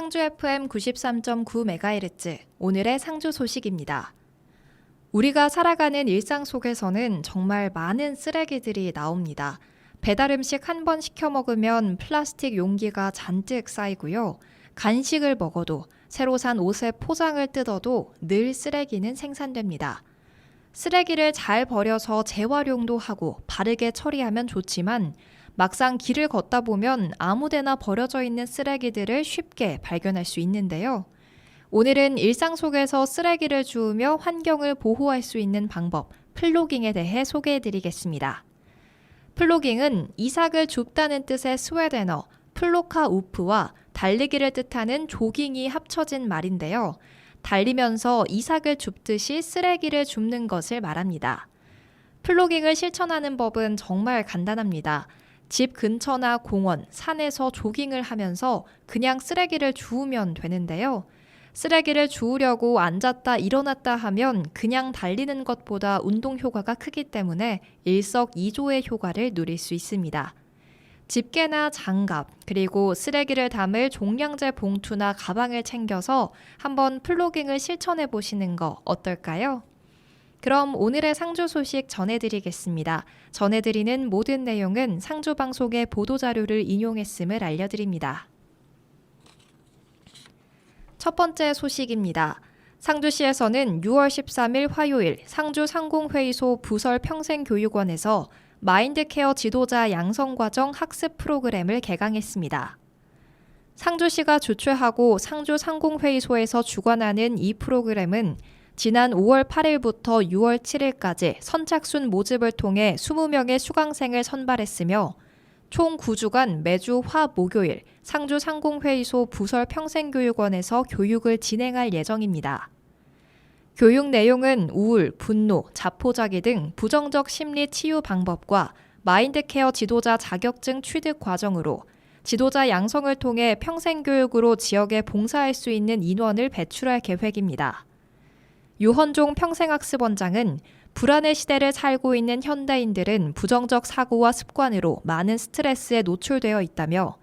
상주 FM 93.9MHz 오늘의 상주 소식입니다. 우리가 살아가는 일상 속에서는 정말 많은 쓰레기들이 나옵니다. 배달 음식 한 번 시켜 먹으면 플라스틱 용기가 잔뜩 쌓이고요. 간식을 먹어도 새로 산 옷의 포장을 뜯어도 늘 쓰레기는 생산됩니다. 쓰레기를 잘 버려서 재활용도 하고 바르게 처리하면 좋지만 막상 길을 걷다 보면 아무데나 버려져 있는 쓰레기들을 쉽게 발견할 수 있는데요. 오늘은 일상 속에서 쓰레기를 주우며 환경을 보호할 수 있는 방법, 플로깅에 대해 소개해드리겠습니다. 플로깅은 이삭을 줍다는 뜻의 스웨덴어 플로카 우프와 달리기를 뜻하는 조깅이 합쳐진 말인데요. 달리면서 이삭을 줍듯이 쓰레기를 줍는 것을 말합니다. 플로깅을 실천하는 법은 정말 간단합니다. 집 근처나 공원, 산에서 조깅을 하면서 그냥 쓰레기를 주우면 되는데요. 쓰레기를 주우려고 앉았다 일어났다 하면 그냥 달리는 것보다 운동 효과가 크기 때문에 일석이조의 효과를 누릴 수 있습니다. 집게나 장갑, 그리고 쓰레기를 담을 종량제 봉투나 가방을 챙겨서 한번 플로깅을 실천해 보시는 거 어떨까요? 그럼 오늘의 상주 소식 전해드리겠습니다. 전해드리는 모든 내용은 상주방송의 보도자료를 인용했음을 알려드립니다. 첫 번째 소식입니다. 상주시에서는 6월 13일 화요일 상주상공회의소 부설평생교육원에서 마인드케어 지도자 양성과정 학습 프로그램을 개강했습니다. 상주시가 주최하고 상주상공회의소에서 주관하는 이 프로그램은 지난 5월 8일부터 6월 7일까지 선착순 모집을 통해 20명의 수강생을 선발했으며 총 9주간 매주 화, 목요일 상주상공회의소 부설평생교육원에서 교육을 진행할 예정입니다. 교육 내용은 우울, 분노, 자포자기 등 부정적 심리 치유 방법과 마인드케어 지도자 자격증 취득 과정으로 지도자 양성을 통해 평생교육으로 지역에 봉사할 수 있는 인원을 배출할 계획입니다. 유헌종 평생학습원장은 불안의 시대를 살고 있는 현대인들은 부정적 사고와 습관으로 많은 스트레스에 노출되어 있다며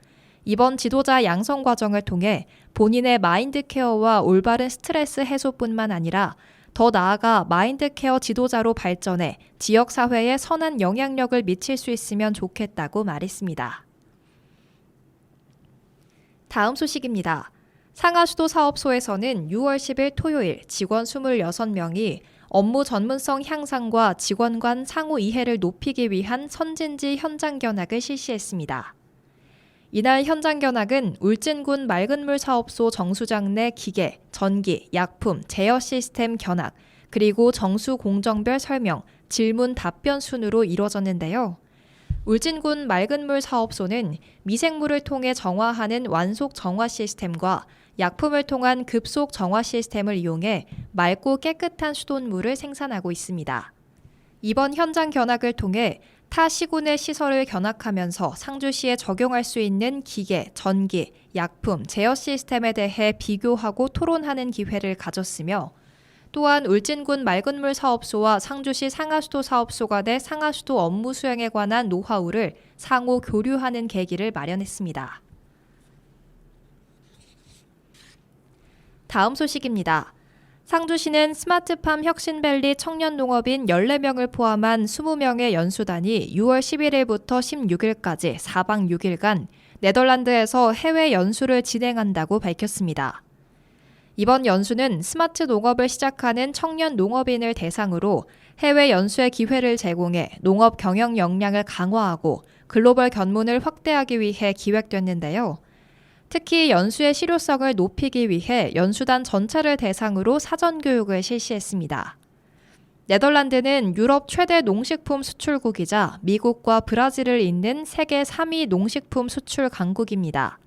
이번 지도자 양성 과정을 통해 본인의 마인드케어와 올바른 스트레스 해소뿐만 아니라 더 나아가 마인드케어 지도자로 발전해 지역사회에 선한 영향력을 미칠 수 있으면 좋겠다고 말했습니다. 다음 소식입니다. 상하수도 사업소에서는 6월 10일 토요일 직원 26명이 업무 전문성 향상과 직원 간 상호 이해를 높이기 위한 선진지 현장 견학을 실시했습니다. 이날 현장 견학은 울진군 맑은물 사업소 정수장 내 기계, 전기, 약품, 제어 시스템 견학, 그리고 정수 공정별 설명, 질문 답변 순으로 이루어졌는데요. 울진군 맑은물 사업소는 미생물을 통해 정화하는 완속 정화 시스템과 약품을 통한 급속 정화 시스템을 이용해 맑고 깨끗한 수돗물을 생산하고 있습니다. 이번 현장 견학을 통해 타 시군의 시설을 견학하면서 상주시에 적용할 수 있는 기계, 전기, 약품, 제어 시스템에 대해 비교하고 토론하는 기회를 가졌으며 또한 울진군 맑은물 사업소와 상주시 상하수도 사업소 간의 상하수도 업무 수행에 관한 노하우를 상호 교류하는 계기를 마련했습니다. 다음 소식입니다. 상주시는 스마트팜 혁신밸리 청년농업인 14명을 포함한 20명의 연수단이 6월 11일부터 16일까지 4박 6일간 네덜란드에서 해외 연수를 진행한다고 밝혔습니다. 이번 연수는 스마트 농업을 시작하는 청년 농업인을 대상으로 해외 연수의 기회를 제공해 농업 경영 역량을 강화하고 글로벌 견문을 확대하기 위해 기획됐는데요. 특히 연수의 실효성을 높이기 위해 연수단 전체를 대상으로 사전교육을 실시했습니다. 네덜란드는 유럽 최대 농식품 수출국이자 미국과 브라질을 잇는 세계 3위 농식품 수출 강국입니다.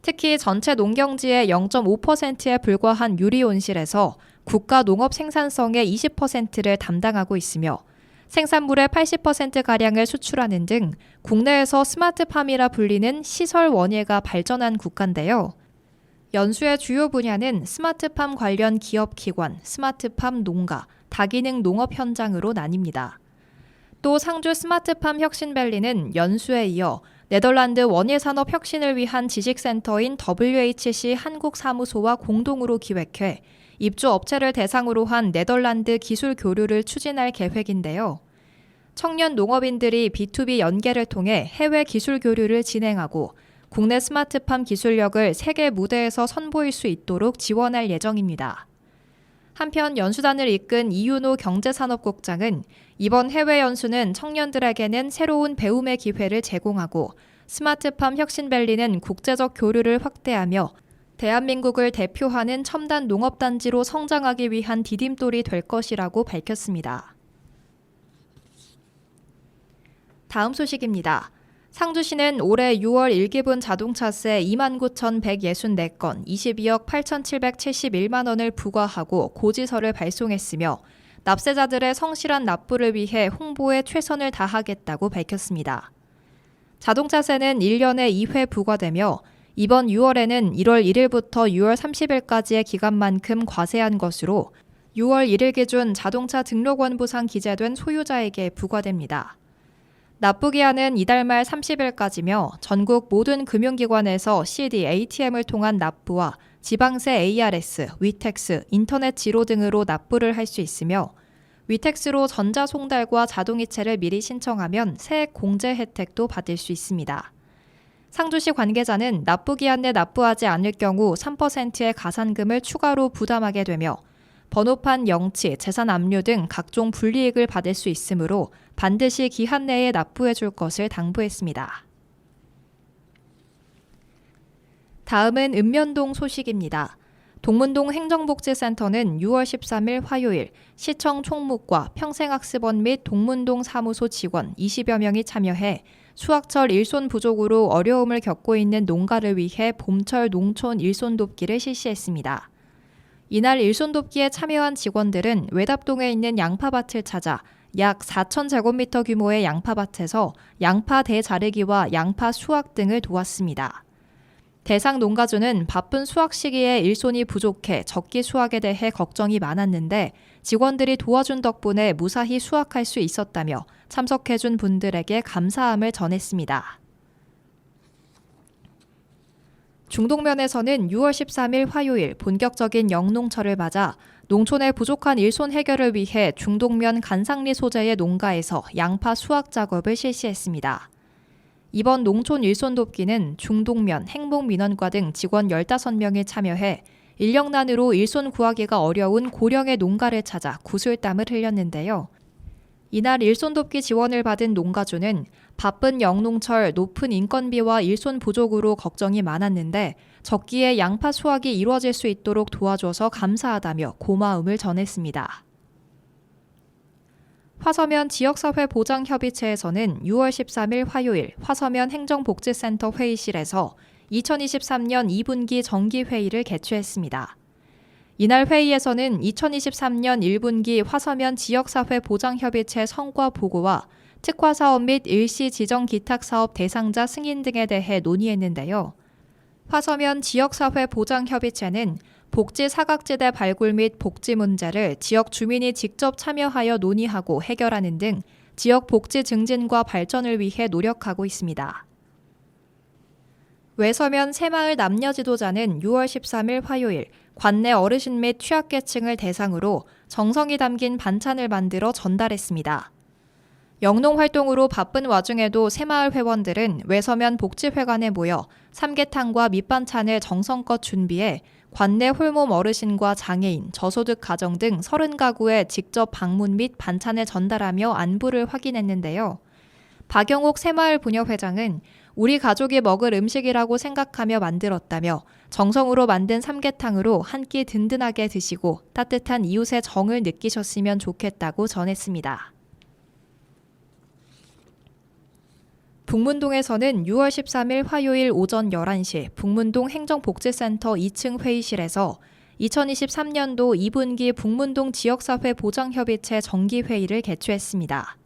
특히 전체 농경지의 0.5%에 불과한 유리 온실에서 국가 농업 생산성의 20%를 담당하고 있으며 생산물의 80%가량을 수출하는 등 국내에서 스마트팜이라 불리는 시설 원예가 발전한 국가인데요. 연수의 주요 분야는 스마트팜 관련 기업 기관, 스마트팜 농가, 다기능 농업 현장으로 나뉩니다. 또 상주 스마트팜 혁신밸리는 연수에 이어 네덜란드 원예산업 혁신을 위한 지식센터인 WHC 한국사무소와 공동으로 기획해 입주 업체를 대상으로 한 네덜란드 기술 교류를 추진할 계획인데요. 청년 농업인들이 B2B 연계를 통해 해외 기술 교류를 진행하고 국내 스마트팜 기술력을 세계 무대에서 선보일 수 있도록 지원할 예정입니다. 한편 연수단을 이끈 이윤호 경제산업국장은 이번 해외 연수는 청년들에게는 새로운 배움의 기회를 제공하고 스마트팜 혁신밸리는 국제적 교류를 확대하며 대한민국을 대표하는 첨단 농업단지로 성장하기 위한 디딤돌이 될 것이라고 밝혔습니다. 다음 소식입니다. 상주시는 올해 6월 일기분 자동차세 29,164건 22억 8,771만 원을 부과하고 고지서를 발송했으며 납세자들의 성실한 납부를 위해 홍보에 최선을 다하겠다고 밝혔습니다. 자동차세는 1년에 2회 부과되며 이번 6월에는 1월 1일부터 6월 30일까지의 기간만큼 과세한 것으로 6월 1일 기준 자동차 등록원부상 기재된 소유자에게 부과됩니다. 납부기한은 이달 말 30일까지며 전국 모든 금융기관에서 CD, ATM을 통한 납부와 지방세 ARS, 위택스, 인터넷 지로 등으로 납부를 할 수 있으며 위택스로 전자송달과 자동이체를 미리 신청하면 세액 공제 혜택도 받을 수 있습니다. 상주시 관계자는 납부기한 내 납부하지 않을 경우 3%의 가산금을 추가로 부담하게 되며 번호판 영치, 재산 압류 등 각종 불이익을 받을 수 있으므로 반드시 기한 내에 납부해 줄 것을 당부했습니다. 다음은 읍면동 소식입니다. 동문동 행정복지센터는 6월 13일 화요일 시청 총무과 평생학습원 및 동문동 사무소 직원 20여 명이 참여해 수확철 일손 부족으로 어려움을 겪고 있는 농가를 위해 봄철 농촌 일손 돕기를 실시했습니다. 이날 일손 돕기에 참여한 직원들은 외답동에 있는 양파밭을 찾아 약 4,000제곱미터 규모의 양파밭에서 양파 대자르기와 양파 수확 등을 도왔습니다. 대상 농가주는 바쁜 수확 시기에 일손이 부족해 적기 수확에 대해 걱정이 많았는데 직원들이 도와준 덕분에 무사히 수확할 수 있었다며 참석해준 분들에게 감사함을 전했습니다. 중동면에서는 6월 13일 화요일 본격적인 영농철을 맞아 농촌의 부족한 일손 해결을 위해 중동면 간상리 소재의 농가에서 양파 수확 작업을 실시했습니다. 이번 농촌 일손 돕기는 중동면, 행복민원과 등 직원 15명이 참여해 인력난으로 일손 구하기가 어려운 고령의 농가를 찾아 구슬땀을 흘렸는데요. 이날 일손 돕기 지원을 받은 농가주는 바쁜 영농철 높은 인건비와 일손 부족으로 걱정이 많았는데 적기에 양파 수확이 이루어질 수 있도록 도와줘서 감사하다며 고마움을 전했습니다. 화서면 지역사회보장협의체에서는 6월 13일 화요일 화서면 행정복지센터 회의실에서 2023년 2분기 정기회의를 개최했습니다. 이날 회의에서는 2023년 1분기 화서면 지역사회보장협의체 성과 보고와 특화사업 및 일시 지정 기탁사업 대상자 승인 등에 대해 논의했는데요. 화서면 지역사회보장협의체는 복지 사각지대 발굴 및 복지 문제를 지역 주민이 직접 참여하여 논의하고 해결하는 등 지역 복지 증진과 발전을 위해 노력하고 있습니다. 외서면 새마을 남녀 지도자는 6월 13일 화요일 관내 어르신 및 취약계층을 대상으로 정성이 담긴 반찬을 만들어 전달했습니다. 영농활동으로 바쁜 와중에도 새마을 회원들은 외서면 복지회관에 모여 삼계탕과 밑반찬을 정성껏 준비해 관내 홀몸 어르신과 장애인, 저소득 가정 등 30가구에 직접 방문 및 반찬을 전달하며 안부를 확인했는데요. 박영옥 새마을 부녀회장은 우리 가족이 먹을 음식이라고 생각하며 만들었다며 정성으로 만든 삼계탕으로 한 끼 든든하게 드시고 따뜻한 이웃의 정을 느끼셨으면 좋겠다고 전했습니다. 북문동에서는 6월 13일 화요일 오전 11시 북문동 행정복지센터 2층 회의실에서 2023년도 2분기 북문동 지역사회 보장협의체 정기회의를 개최했습니다.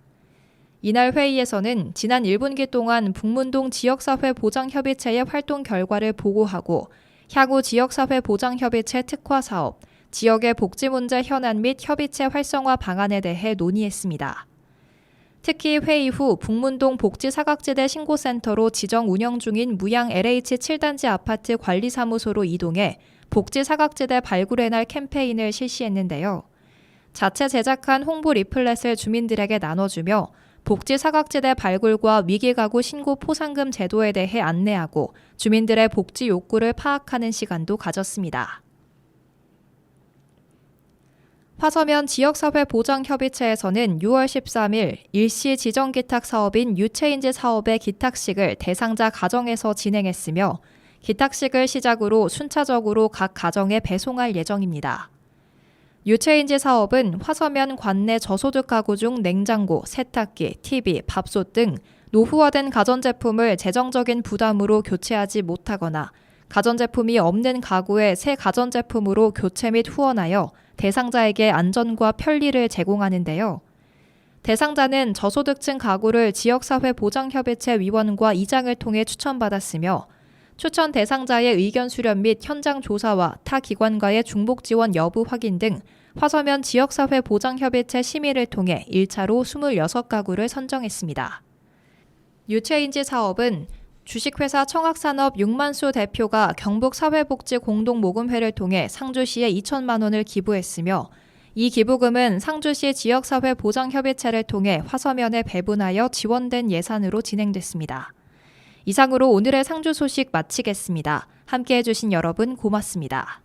이날 회의에서는 지난 1분기 동안 북문동 지역사회 보장협의체의 활동 결과를 보고하고 향후 지역사회 보장협의체 특화사업, 지역의 복지 문제 현안 및 협의체 활성화 방안에 대해 논의했습니다. 특히 회의 후 북문동 복지사각지대 신고센터로 지정 운영 중인 무양 LH 7단지 아파트 관리사무소로 이동해 복지사각지대 발굴의 날 캠페인을 실시했는데요. 자체 제작한 홍보 리플렛을 주민들에게 나눠주며 복지사각지대 발굴과 위기가구 신고 포상금 제도에 대해 안내하고 주민들의 복지 욕구를 파악하는 시간도 가졌습니다. 화서면 지역사회보장협의체에서는 6월 13일 일시 지정기탁 사업인 유체인지 사업의 기탁식을 대상자 가정에서 진행했으며 기탁식을 시작으로 순차적으로 각 가정에 배송할 예정입니다. 유체인지 사업은 화서면 관내 저소득 가구 중 냉장고, 세탁기, TV, 밥솥 등 노후화된 가전제품을 재정적인 부담으로 교체하지 못하거나 가전제품이 없는 가구에 새 가전제품으로 교체 및 후원하여 대상자에게 안전과 편리를 제공하는데요. 대상자는 저소득층 가구를 지역사회보장협의체 위원과 이장을 통해 추천받았으며 추천 대상자의 의견 수렴 및 현장 조사와 타 기관과의 중복 지원 여부 확인 등 화서면 지역사회보장협의체 심의를 통해 1차로 26가구를 선정했습니다. 유체인지 사업은 주식회사 청학산업 6만수 대표가 경북사회복지공동모금회를 통해 상주시에 2천만 원을 기부했으며 이 기부금은 상주시 지역사회보장협의체를 통해 화서면에 배분하여 지원된 예산으로 진행됐습니다. 이상으로 오늘의 상주 소식 마치겠습니다. 함께해 주신 여러분 고맙습니다.